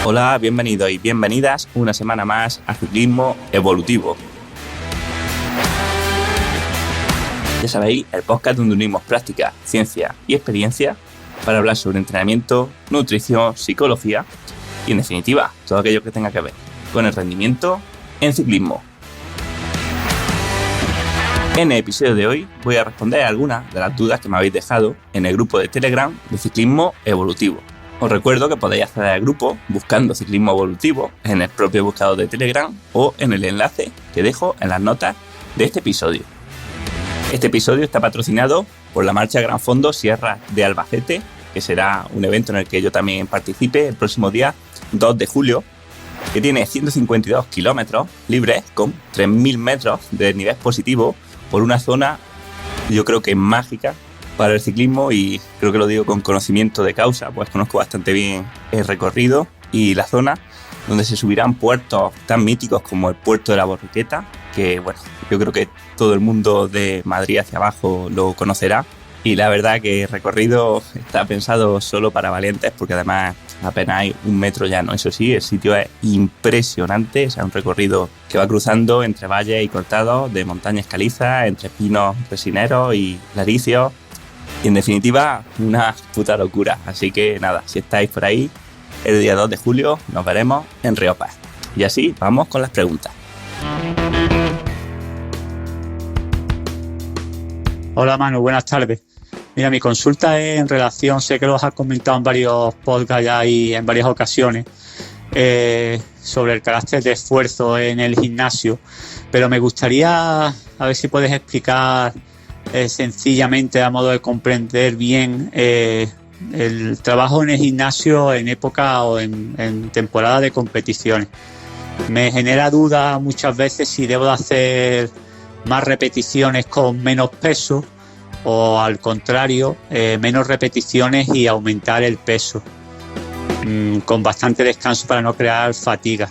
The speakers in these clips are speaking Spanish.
Hola, bienvenidos y bienvenidas una semana más a Ciclismo Evolutivo. Ya sabéis, el podcast donde unimos práctica, ciencia y experiencia para hablar sobre entrenamiento, nutrición, psicología y, en definitiva, todo aquello que tenga que ver con el rendimiento en ciclismo. En el episodio de hoy voy a responder a algunas de las dudas que me habéis dejado en el grupo de Telegram de Ciclismo Evolutivo. Os recuerdo que podéis acceder al grupo buscando Ciclismo Evolutivo en el propio buscador de Telegram o en el enlace que dejo en las notas de este episodio. Este episodio está patrocinado por la Marcha Gran Fondo Sierra de Albacete, que será un evento en el que yo también participe el próximo día 2 de julio, que tiene 152 kilómetros libres con 3.000 metros de nivel positivo por una zona, yo creo que mágica para el ciclismo, y creo que lo digo con conocimiento de causa, pues conozco bastante bien el recorrido y la zona, donde se subirán puertos tan míticos como el puerto de la Borriqueta, que bueno, yo creo que todo el mundo de Madrid hacia abajo lo conocerá, y la verdad que el recorrido está pensado solo para valientes, porque además apenas hay 1 metro llano. Eso sí, el sitio es impresionante, es un recorrido que va cruzando entre valles y cortados de montañas calizas, entre pinos resineros y laricios, y en definitiva, una puta locura. Así que nada, si estáis por ahí, el día 2 de julio nos veremos en Riopas. Y así, vamos con las preguntas. Hola Manu, buenas tardes. Mira, mi consulta es en relación, sé que lo has comentado en varios podcasts ya y en varias ocasiones, sobre el carácter de esfuerzo en el gimnasio, pero me gustaría a ver si puedes explicar sencillamente, a modo de comprender bien el trabajo en el gimnasio en época o en temporada de competiciones. Me genera duda muchas veces si debo de hacer más repeticiones con menos peso o al contrario, menos repeticiones y aumentar el peso, con bastante descanso para no crear fatiga.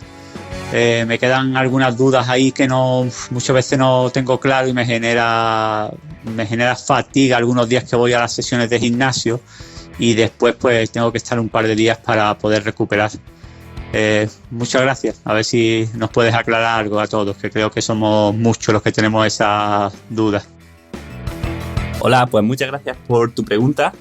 Me quedan algunas dudas ahí que muchas veces no tengo claro y me genera fatiga algunos días que voy a las sesiones de gimnasio, y después pues tengo que estar un par de días para poder recuperar. Muchas gracias. A ver si nos puedes aclarar algo a todos, que creo que somos muchos los que tenemos esas dudas. Hola, pues muchas gracias por tu pregunta.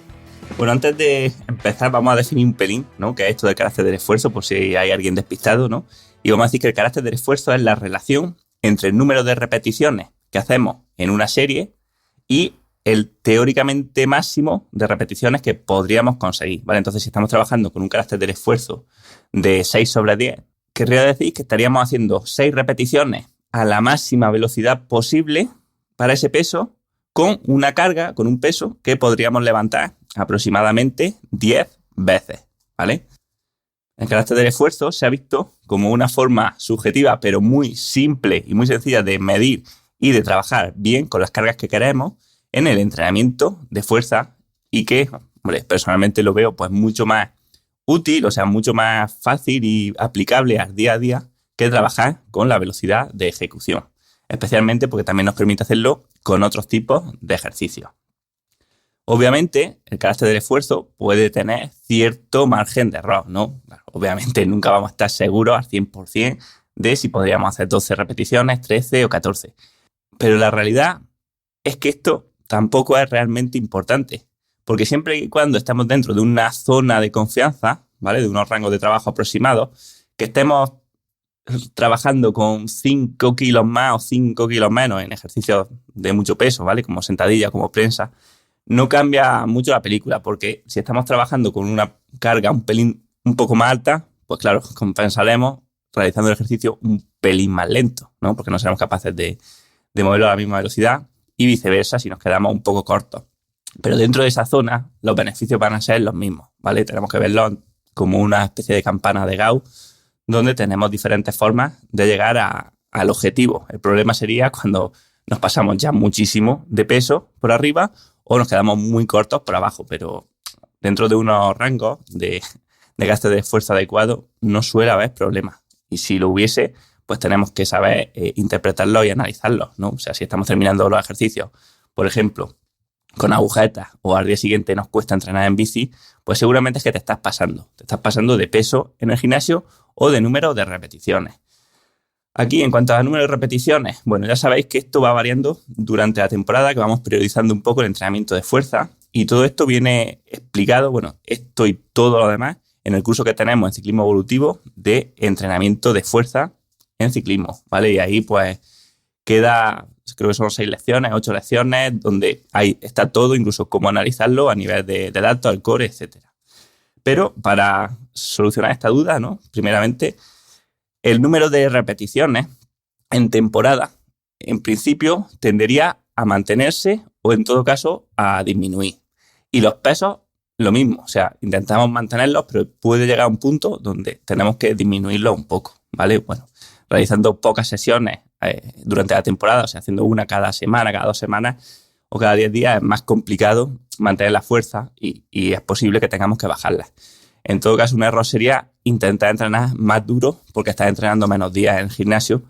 Bueno, antes de empezar vamos a definir un pelín, ¿no?, qué es esto del carácter del esfuerzo, por si hay alguien despistado, ¿no? Y vamos a decir que el carácter del esfuerzo es la relación entre el número de repeticiones que hacemos en una serie y el teóricamente máximo de repeticiones que podríamos conseguir, ¿vale? Entonces, si estamos trabajando con un carácter del esfuerzo de 6/10, querría decir que estaríamos haciendo 6 repeticiones a la máxima velocidad posible para ese peso, con una carga, con un peso que podríamos levantar aproximadamente 10 veces, ¿vale? El carácter del esfuerzo se ha visto como una forma subjetiva, pero muy simple y muy sencilla de medir y de trabajar bien con las cargas que queremos en el entrenamiento de fuerza, y que, hombre, personalmente lo veo pues mucho más útil, o sea, mucho más fácil y aplicable al día a día que trabajar con la velocidad de ejecución, especialmente porque también nos permite hacerlo con otros tipos de ejercicios. Obviamente, el carácter del esfuerzo puede tener cierto margen de error, ¿no? Obviamente nunca vamos a estar seguros al 100% de si podríamos hacer 12 repeticiones, 13 o 14. Pero la realidad es que esto tampoco es realmente importante, porque siempre y cuando estamos dentro de una zona de confianza, ¿vale?, de unos rangos de trabajo aproximados, que estemos trabajando con 5 kilos más o 5 kilos menos en ejercicios de mucho peso, ¿vale?, como sentadilla, como prensa, no cambia mucho la película, porque si estamos trabajando con una carga un poco más alta, pues claro, compensaremos realizando el ejercicio un pelín más lento, ¿no?, porque no seremos capaces de moverlo a la misma velocidad, y viceversa si nos quedamos un poco cortos. Pero dentro de esa zona los beneficios van a ser los mismos, ¿vale? Tenemos que verlo como una especie de campana de Gauss, donde tenemos diferentes formas de llegar al objetivo. El problema sería cuando nos pasamos ya muchísimo de peso por arriba o nos quedamos muy cortos por abajo, pero dentro de unos rangos de gasto de esfuerzo adecuado no suele haber problemas. Y si lo hubiese, pues tenemos que saber interpretarlo y analizarlo, ¿no? O sea, si estamos terminando los ejercicios, por ejemplo, con agujetas o al día siguiente nos cuesta entrenar en bici, pues seguramente es que te estás pasando. Te estás pasando de peso en el gimnasio o de número de repeticiones. Aquí, en cuanto a número de repeticiones, bueno, ya sabéis que esto va variando durante la temporada, que vamos priorizando un poco el entrenamiento de fuerza, y todo esto viene explicado, bueno, esto y todo lo demás, en el curso que tenemos en ciclismo evolutivo de entrenamiento de fuerza en ciclismo, ¿vale? Y ahí pues queda, creo que son 6 lecciones, 8 lecciones, donde ahí está todo, incluso cómo analizarlo a nivel de datos, al core, etcétera. Pero para solucionar esta duda, ¿no? Primeramente, el número de repeticiones en temporada, en principio, tendería a mantenerse o, en todo caso, a disminuir. Y los pesos, lo mismo. O sea, intentamos mantenerlos, pero puede llegar a un punto donde tenemos que disminuirlos un poco, ¿vale? Bueno, realizando pocas sesiones durante la temporada, o sea, haciendo una cada semana, cada 2 semanas o cada 10 días, es más complicado mantener la fuerza y es posible que tengamos que bajarla. En todo caso, un error sería intentar entrenar más duro porque estás entrenando menos días en el gimnasio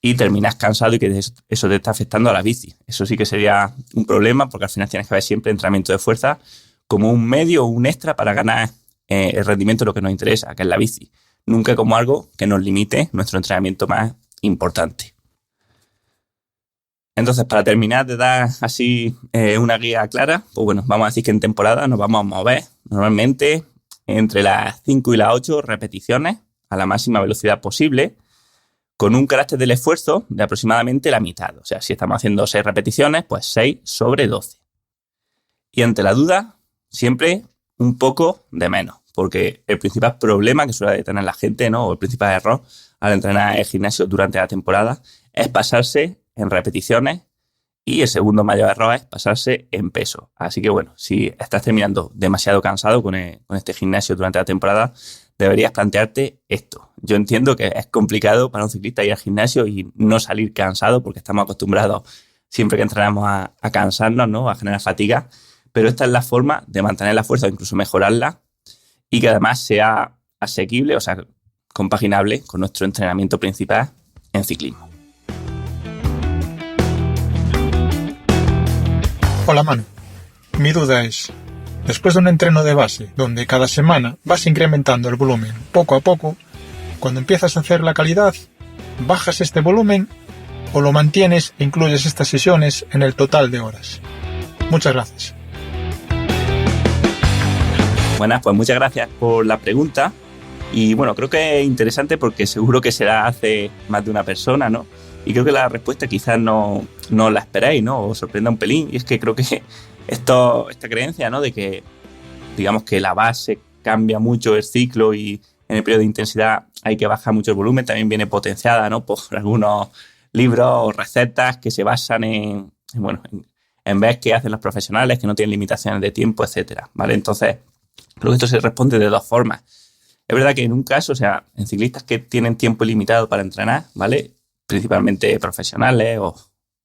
y terminas cansado y que eso te está afectando a la bici. Eso sí que sería un problema porque al final tienes que ver siempre entrenamiento de fuerza como un medio o un extra para ganar el rendimiento de lo que nos interesa, que es la bici. Nunca como algo que nos limite nuestro entrenamiento más importante. Entonces, para terminar de dar así una guía clara, pues bueno, vamos a decir que en temporada nos vamos a mover normalmente entre las 5 y las 8 repeticiones a la máxima velocidad posible, con un carácter del esfuerzo de aproximadamente la mitad. O sea, si estamos haciendo 6 repeticiones, pues 6 sobre 12. Y ante la duda, siempre un poco de menos, porque el principal problema que suele tener la gente, ¿no? O el principal error al entrenar el gimnasio durante la temporada es pasarse en repeticiones. Y el segundo mayor error es pasarse en peso. Así que bueno, si estás terminando demasiado cansado con este gimnasio durante la temporada, deberías plantearte esto. Yo entiendo que es complicado para un ciclista ir al gimnasio y no salir cansado porque estamos acostumbrados siempre que entrenamos a cansarnos, ¿no? A generar fatiga. Pero esta es la forma de mantener la fuerza o incluso mejorarla y que además sea asequible, o sea, compaginable con nuestro entrenamiento principal en ciclismo. Hola Manu, mi duda es, después de un entreno de base donde cada semana vas incrementando el volumen poco a poco, cuando empiezas a hacer la calidad, ¿bajas este volumen o lo mantienes e incluyes estas sesiones en el total de horas? Muchas gracias. Buenas, pues muchas gracias por la pregunta y bueno, creo que es interesante porque seguro que se la hace más de una persona, ¿no? Y creo que la respuesta quizás no la esperéis, ¿no? Os sorprenda un pelín. Y es que creo que esta creencia, ¿no? De que, digamos que la base cambia mucho el ciclo y en el periodo de intensidad hay que bajar mucho el volumen, también viene potenciada, ¿no? Por algunos libros o recetas que se basan en ver qué hacen los profesionales, que no tienen limitaciones de tiempo, etcétera, ¿vale? Entonces, creo que esto se responde de 2 formas. Es verdad que en un caso, o sea, en ciclistas que tienen tiempo ilimitado para entrenar, ¿vale? Principalmente profesionales o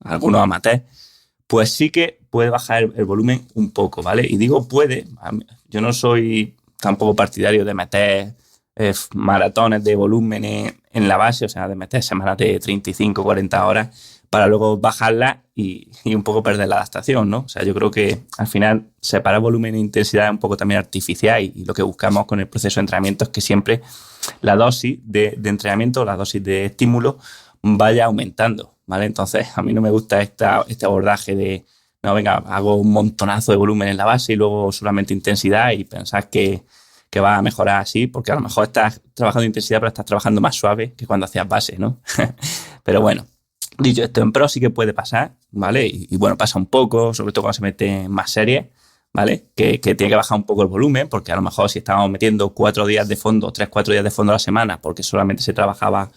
algunos amateurs, pues sí que puede bajar el volumen un poco, ¿vale? Y digo puede, yo no soy tampoco partidario de meter maratones de volumen en la base, o sea, de meter semanas de 35, 40 horas para luego bajarla y un poco perder la adaptación, ¿no? O sea, yo creo que al final separar volumen e intensidad es un poco también artificial y lo que buscamos con el proceso de entrenamiento es que siempre la dosis de entrenamiento, la dosis de estímulo vaya aumentando, ¿vale? Entonces, a mí no me gusta este abordaje de, no, venga, hago un montonazo de volumen en la base y luego solamente intensidad y pensar que va a mejorar así, porque a lo mejor estás trabajando intensidad, pero estás trabajando más suave que cuando hacías base, ¿no? Pero bueno, dicho esto, en pro sí que puede pasar, ¿vale? Y bueno, pasa un poco, sobre todo cuando se mete en más series, ¿vale? Que tiene que bajar un poco el volumen, porque a lo mejor si estábamos metiendo 4 días de fondo, 3-4 días de fondo a la semana, porque solamente se trabajaba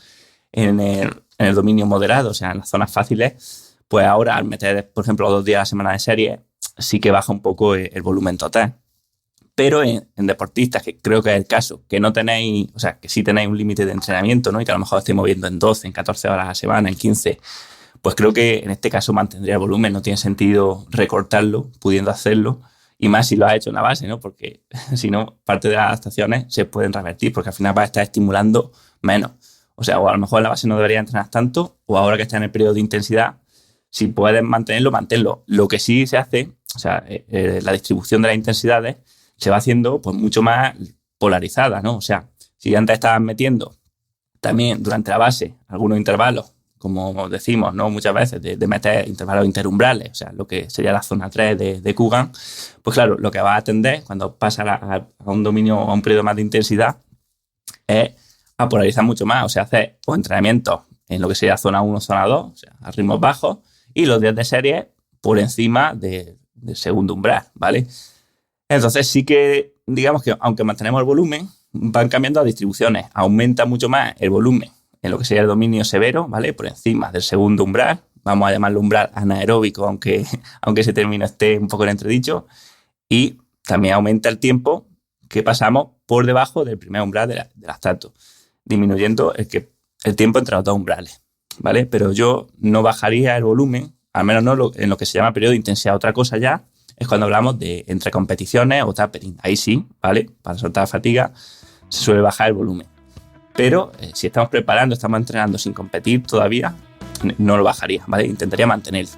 en el dominio moderado, o sea, en las zonas fáciles, pues ahora al meter, por ejemplo, 2 días a la semana de serie, sí que baja un poco el volumen total. Pero en deportistas, que creo que es el caso, que no tenéis, o sea, que sí tenéis un límite de entrenamiento, ¿no? Y que a lo mejor estéis moviendo en 12, en 14 horas a la semana, en 15, pues creo que en este caso mantendría el volumen, no tiene sentido recortarlo, pudiendo hacerlo, y más si lo has hecho en la base, ¿no? Porque si no, parte de las adaptaciones se pueden revertir, porque al final vas a estar estimulando menos. O sea, o a lo mejor en la base no deberías entrenar tanto, o ahora que estás en el periodo de intensidad, si puedes mantenerlo, manténlo. Lo que sí se hace o sea, la distribución de las intensidades se va haciendo pues mucho más polarizada, ¿no? O sea, si antes estabas metiendo también durante la base algunos intervalos, como decimos, ¿no? Muchas veces, de meter intervalos interumbrales, o sea, lo que sería la zona 3 de Kugan, pues claro, lo que va a tender cuando pasa a un dominio, a un periodo más de intensidad, es a polarizar mucho más, o sea, hacer pues, entrenamientos en lo que sería zona 1, zona 2, o sea, a ritmos bajos, y los días de serie por encima del segundo umbral, ¿vale? Entonces sí que, digamos que aunque mantenemos el volumen, van cambiando las distribuciones. Aumenta mucho más el volumen en lo que sería el dominio severo, ¿vale? Por encima del segundo umbral. Vamos a llamarlo umbral anaeróbico, aunque ese término esté un poco en entredicho. Y también aumenta el tiempo que pasamos por debajo del primer umbral del lactato, disminuyendo el tiempo entre los dos umbrales, ¿vale? Pero yo no bajaría el volumen, al menos no en lo que se llama periodo de intensidad. Otra cosa ya es cuando hablamos de entre competiciones o tapering. Ahí sí, ¿vale? Para soltar fatiga se suele bajar el volumen. Pero si estamos preparando, estamos entrenando sin competir todavía, no lo bajaría, ¿vale? Intentaría mantenerlo.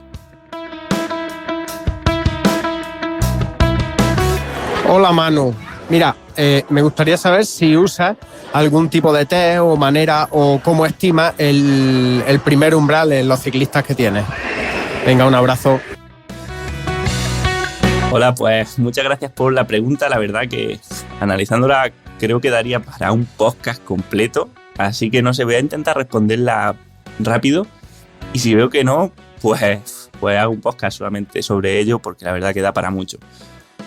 Hola Manu, mira, me gustaría saber si usas algún tipo de test o manera o cómo estimas el primer umbral en los ciclistas que tienes. Venga, un abrazo. Hola, pues muchas gracias por la pregunta. La verdad que analizándola creo que daría para un podcast completo, así que no sé, voy a intentar responderla rápido y si veo que no, pues hago un podcast solamente sobre ello porque la verdad que da para mucho.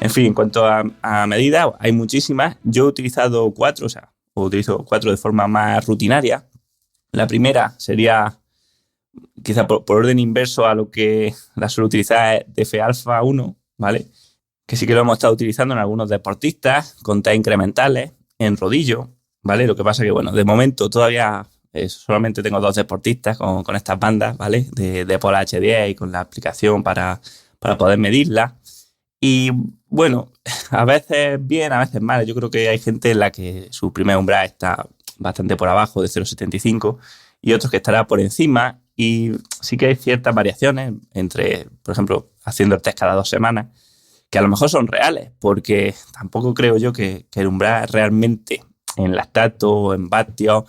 En fin, en cuanto a medidas, hay muchísimas. Yo he utilizado 4, utilizo 4 de forma más rutinaria. La primera sería, quizá por orden inverso a lo que la suelo utilizar, es DF-alfa 1, ¿vale? Que sí que lo hemos estado utilizando en algunos deportistas, con test incrementales, en rodillo, ¿vale? Lo que pasa que, bueno, de momento todavía solamente tengo 2 deportistas con estas bandas, ¿vale? De Polar H10 y con la aplicación para poder medirla. Y bueno, a veces bien, a veces mal. Yo creo que hay gente en la que su primer umbral está bastante por abajo de 0,75 y otros que estará por encima. Y sí que hay ciertas variaciones entre, por ejemplo, haciendo el test cada 2 semanas, que a lo mejor son reales, porque tampoco creo yo que el umbral realmente en lactato o en vatios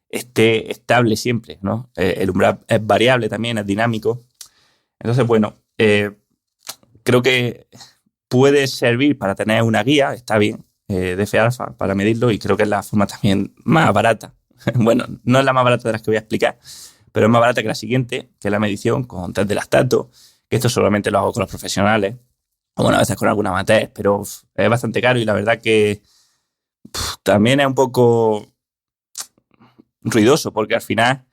esté estable siempre, ¿no? El umbral es variable también, es dinámico. Entonces, bueno, creo que puede servir para tener una guía, está bien, DF-alfa para medirlo y creo que es la forma también más barata. Bueno, no es la más barata de las que voy a explicar, pero es más barata que la siguiente, que es la medición con test de lactato, que esto solamente lo hago con los profesionales, o bueno, a veces con alguna amateur, pero es bastante caro y la verdad que también es un poco ruidoso, porque al final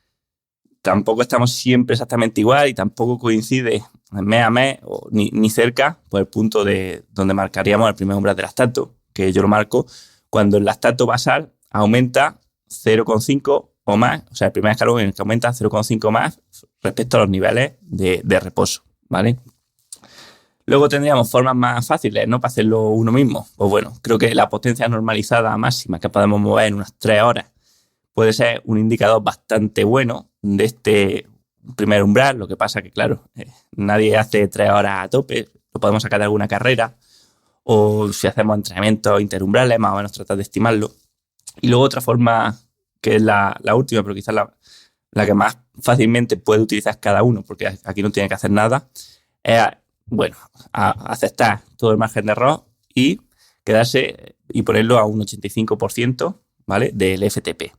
tampoco estamos siempre exactamente igual y tampoco coincide mes a mes ni cerca por el punto de donde marcaríamos el primer umbral de lactato, que yo lo marco cuando el lactato basal aumenta 0,5 o más, o sea, el primer escalón en el que aumenta 0,5 más respecto a los niveles de reposo, ¿vale? Luego tendríamos formas más fáciles, ¿no? Para hacerlo uno mismo. Pues bueno, creo que la potencia normalizada máxima que podemos mover en unas 3 horas puede ser un indicador bastante bueno de este primer umbral. Lo que pasa que, claro, nadie hace 3 horas a tope, lo podemos sacar de alguna carrera, o si hacemos entrenamientos interumbrales, más o menos tratar de estimarlo. Y luego otra forma, que es la última, pero quizás la que más fácilmente puede utilizar cada uno, porque aquí no tiene que hacer nada, es, bueno, aceptar todo el margen de error y quedarse y ponerlo a un 85%, ¿vale? Del FTP.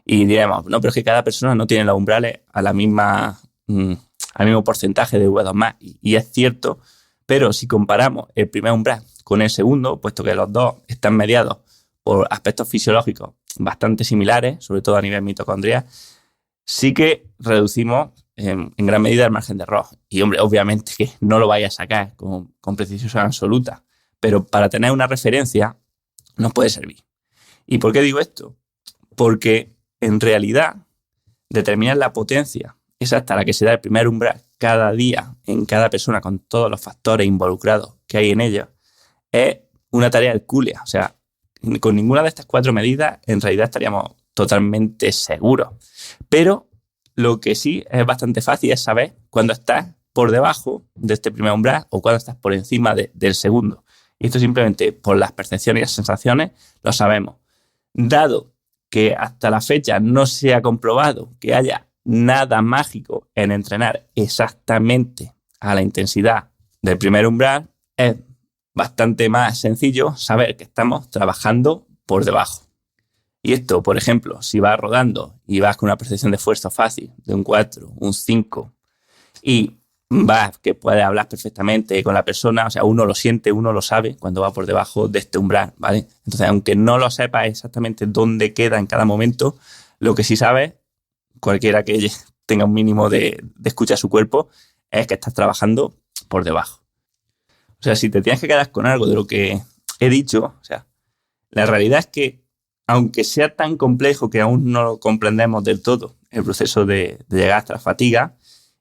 Y diremos, no, pero es que cada persona no tiene los umbrales a la misma, al mismo porcentaje de V2+. Y es cierto, pero si comparamos el primer umbral con el segundo, puesto que los dos están mediados por aspectos fisiológicos bastante similares, sobre todo a nivel mitocondrial, sí que reducimos en gran medida el margen de error. Y, hombre, obviamente que no lo vaya a sacar con precisión absoluta, pero para tener una referencia nos puede servir. ¿Y por qué digo esto? Porque en realidad determinar la potencia exacta a la que se da el primer umbral cada día en cada persona con todos los factores involucrados que hay en ella es una tarea hercúlea. O sea, con ninguna de estas 4 medidas en realidad estaríamos totalmente seguros. Pero lo que sí es bastante fácil es saber cuándo estás por debajo de este primer umbral o cuando estás por encima del segundo. Y esto simplemente por las percepciones y las sensaciones lo sabemos. Dado que hasta la fecha no se ha comprobado que haya nada mágico en entrenar exactamente a la intensidad del primer umbral, es bastante más sencillo saber que estamos trabajando por debajo. Y esto, por ejemplo, si vas rodando y vas con una percepción de esfuerzo fácil de un 4, un 5 y vas que puedes hablar perfectamente con la persona, o sea, uno lo siente, uno lo sabe cuando va por debajo de este umbral, ¿vale? Entonces, aunque no lo sepas exactamente dónde queda en cada momento, lo que sí sabes, cualquiera que tenga un mínimo de escucha a su cuerpo, es que estás trabajando por debajo. O sea, si te tienes que quedar con algo de lo que he dicho, o sea, la realidad es que aunque sea tan complejo que aún no lo comprendemos del todo, el proceso de llegar hasta la fatiga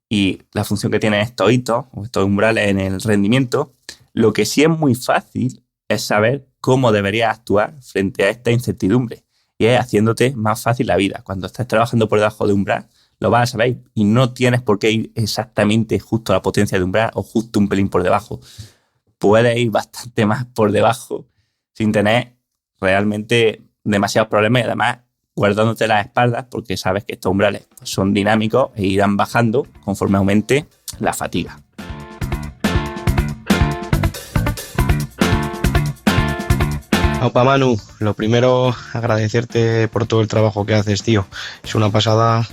y la función que tienen estos hitos o estos umbrales en el rendimiento, lo que sí es muy fácil es saber cómo deberías actuar frente a esta incertidumbre y es haciéndote más fácil la vida. Cuando estás trabajando por debajo de umbral, lo vas a saber y no tienes por qué ir exactamente justo a la potencia de umbral o justo un pelín por debajo. Puedes ir bastante más por debajo sin tener realmente demasiados problemas y además guardándote las espaldas porque sabes que estos umbrales son dinámicos e irán bajando conforme aumente la fatiga. Opa Manu, lo primero agradecerte por todo el trabajo que haces, tío. Es una pasada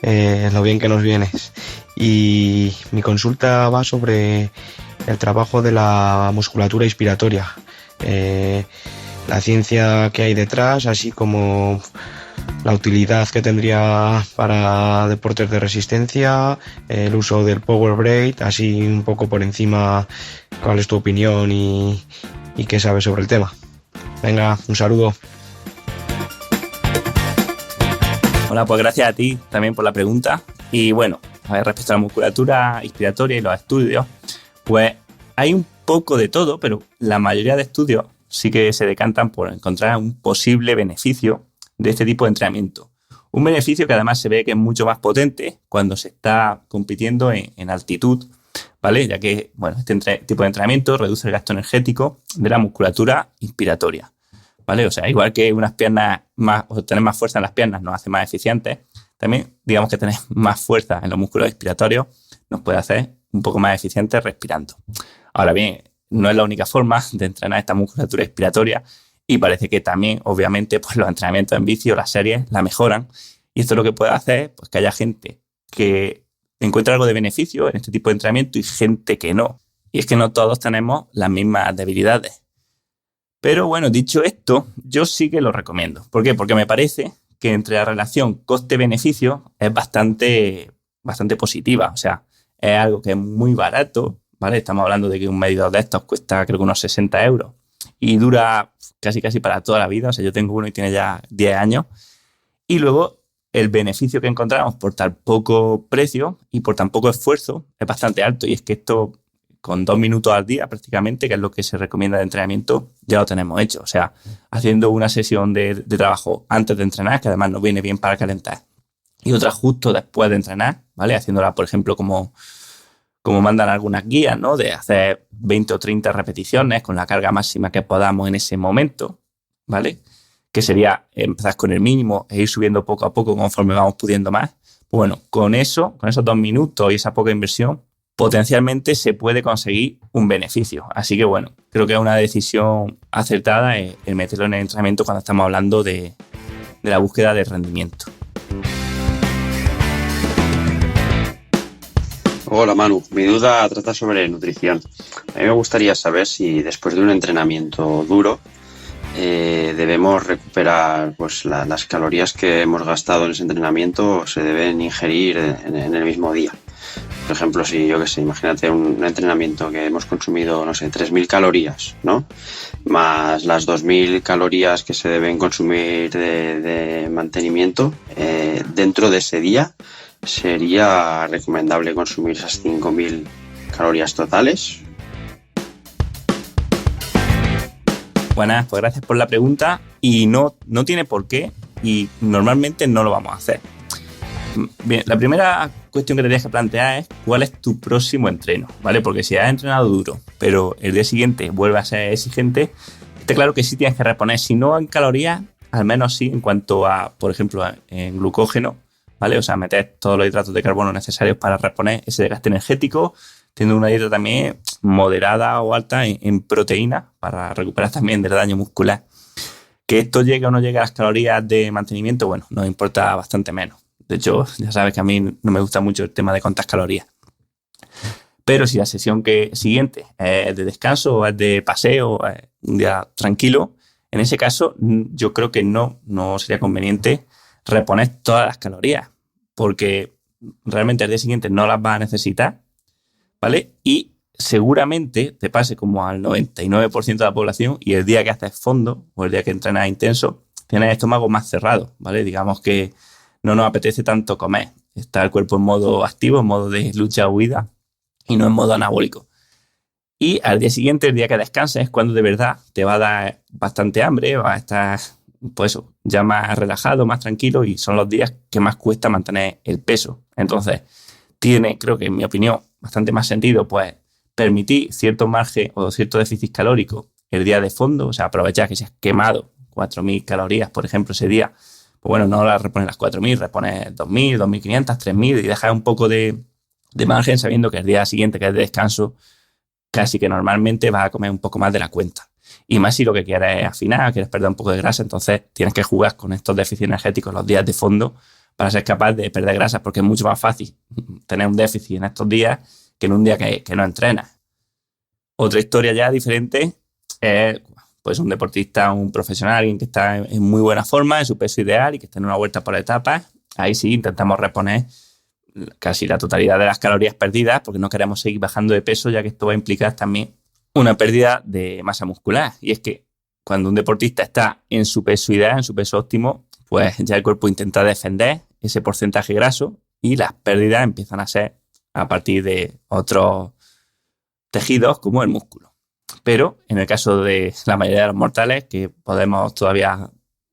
lo bien que nos vienes. Y mi consulta va sobre el trabajo de la musculatura inspiratoria. La ciencia que hay detrás, así como la utilidad que tendría para deportes de resistencia, el uso del Power Braid, así un poco por encima, cuál es tu opinión y qué sabes sobre el tema. Venga, un saludo. Hola, pues gracias a ti también por la pregunta. Y bueno, a ver, respecto a la musculatura inspiratoria y los estudios, pues hay un poco de todo, pero la mayoría de estudios sí que se decantan por encontrar un posible beneficio de este tipo de entrenamiento. Un beneficio que además se ve que es mucho más potente cuando se está compitiendo en altitud, ¿vale? Ya que, bueno, este tipo de entrenamiento reduce el gasto energético de la musculatura inspiratoria, ¿vale? O sea, igual que unas piernas más, o tener más fuerza en las piernas nos hace más eficientes, también digamos que tener más fuerza en los músculos inspiratorios nos puede hacer un poco más eficientes respirando. Ahora bien, no es la única forma de entrenar esta musculatura inspiratoria y parece que también, obviamente, pues los entrenamientos en bici o las series la mejoran. Y esto lo que puede hacer pues que haya gente que encuentre algo de beneficio en este tipo de entrenamiento y gente que no. Y es que no todos tenemos las mismas debilidades. Pero bueno, dicho esto, yo sí que lo recomiendo. ¿Por qué? Porque me parece que entre la relación coste-beneficio es bastante positiva. O sea, es algo que es muy barato, ¿vale? Estamos hablando de que un medidor de estos cuesta creo que unos 60 euros y dura casi para toda la vida. O sea, yo tengo uno y tiene ya 10 años. Y luego el beneficio que encontramos por tan poco precio y por tan poco esfuerzo es bastante alto. Y es que esto con 2 minutos al día prácticamente, que es lo que se recomienda de entrenamiento, ya lo tenemos hecho. O sea, haciendo una sesión de trabajo antes de entrenar, que además nos viene bien para calentar, y otra justo después de entrenar, ¿vale? Haciéndola, por ejemplo, como mandan algunas guías, ¿no? De hacer 20 o 30 repeticiones con la carga máxima que podamos en ese momento, ¿vale? Que sería empezar con el mínimo e ir subiendo poco a poco conforme vamos pudiendo más. Bueno, con esos 2 minutos y esa poca inversión, potencialmente se puede conseguir un beneficio. Así que bueno, creo que es una decisión acertada el meterlo en el entrenamiento cuando estamos hablando de la búsqueda de rendimiento. Hola Manu, mi duda trata sobre nutrición. A mí me gustaría saber si después de un entrenamiento duro debemos recuperar pues las calorías que hemos gastado en ese entrenamiento, se deben ingerir en el mismo día. Por ejemplo, si yo qué sé, imagínate un entrenamiento que hemos consumido, no sé, 3.000 calorías, ¿no? Más las 2.000 calorías que se deben consumir de mantenimiento, dentro de ese día, ¿sería recomendable consumir esas 5.000 calorías totales? Buenas, pues gracias por la pregunta y no tiene por qué y normalmente no lo vamos a hacer. Bien, la primera cuestión que tendrías que plantear es cuál es tu próximo entreno, ¿vale? Porque si has entrenado duro, pero el día siguiente vuelve a ser exigente, está claro que sí tienes que reponer, si no en calorías, al menos sí en cuanto a, por ejemplo, en glucógeno, ¿vale? O sea, meter todos los hidratos de carbono necesarios para reponer ese desgaste energético, teniendo una dieta también moderada o alta en proteína para recuperar también del daño muscular. Que esto llegue o no llegue a las calorías de mantenimiento, bueno, nos importa bastante menos. De hecho, ya sabes que a mí no me gusta mucho el tema de cuántas calorías. Pero si la sesión siguiente es de descanso o es de paseo, es un día tranquilo, en ese caso yo creo que no sería conveniente reponer todas las calorías, porque realmente al día siguiente no las vas a necesitar, ¿vale? Y seguramente te pase como al 99% de la población y el día que haces fondo o el día que entrenas intenso, tienes el estómago más cerrado, ¿vale? Digamos que no nos apetece tanto comer. Está el cuerpo en modo activo, en modo de lucha o huida y no en modo anabólico. Y al día siguiente, el día que descanses, es cuando de verdad te va a dar bastante hambre, vas a estar pues eso, ya más relajado, más tranquilo y son los días que más cuesta mantener el peso. Entonces, tiene, creo que en mi opinión, bastante más sentido pues permitir cierto margen o cierto déficit calórico el día de fondo, o sea, aprovechar que si has quemado 4.000 calorías, por ejemplo, ese día, pues bueno, no las repones las 4.000, repones 2.000, 2.500, 3.000 y dejas un poco de margen sabiendo que el día siguiente, que es de descanso, casi que normalmente vas a comer un poco más de la cuenta. Y más si lo que quieres es afinar, quieres perder un poco de grasa, entonces tienes que jugar con estos déficits energéticos los días de fondo para ser capaz de perder grasa, porque es mucho más fácil tener un déficit en estos días que en un día que no entrenas. Otra historia ya diferente es pues un deportista, un profesional, alguien que está en muy buena forma, en su peso ideal y que está en una vuelta por etapas. Ahí sí intentamos reponer casi la totalidad de las calorías perdidas porque no queremos seguir bajando de peso, ya que esto va a implicar también una pérdida de masa muscular. Y es que cuando un deportista está en su peso ideal, en su peso óptimo, pues ya el cuerpo intenta defender ese porcentaje graso y las pérdidas empiezan a ser a partir de otros tejidos como el músculo. Pero en el caso de la mayoría de los mortales que podemos todavía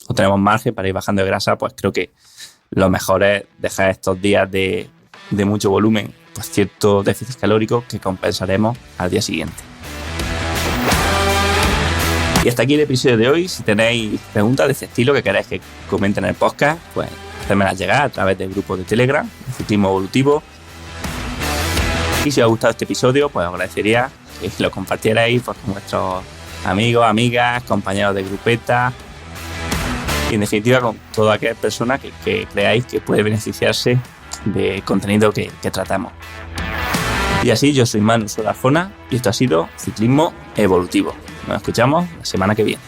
o tenemos margen para ir bajando de grasa, pues creo que lo mejor es dejar estos días de mucho volumen, pues cierto déficit calórico que compensaremos al día siguiente. Y hasta aquí el episodio de hoy. Si tenéis preguntas de este estilo que queráis que comenten en el podcast, pues hacérmelas llegar a través del grupo de Telegram, Ciclismo Evolutivo. Y si os ha gustado este episodio, pues os agradecería que lo compartierais pues, con vuestros amigos, amigas, compañeros de grupeta y en definitiva con toda aquella persona que creáis que puede beneficiarse del contenido que tratamos. Y así, yo soy Manu Solarfona y esto ha sido Ciclismo Evolutivo. Nos escuchamos la semana que viene.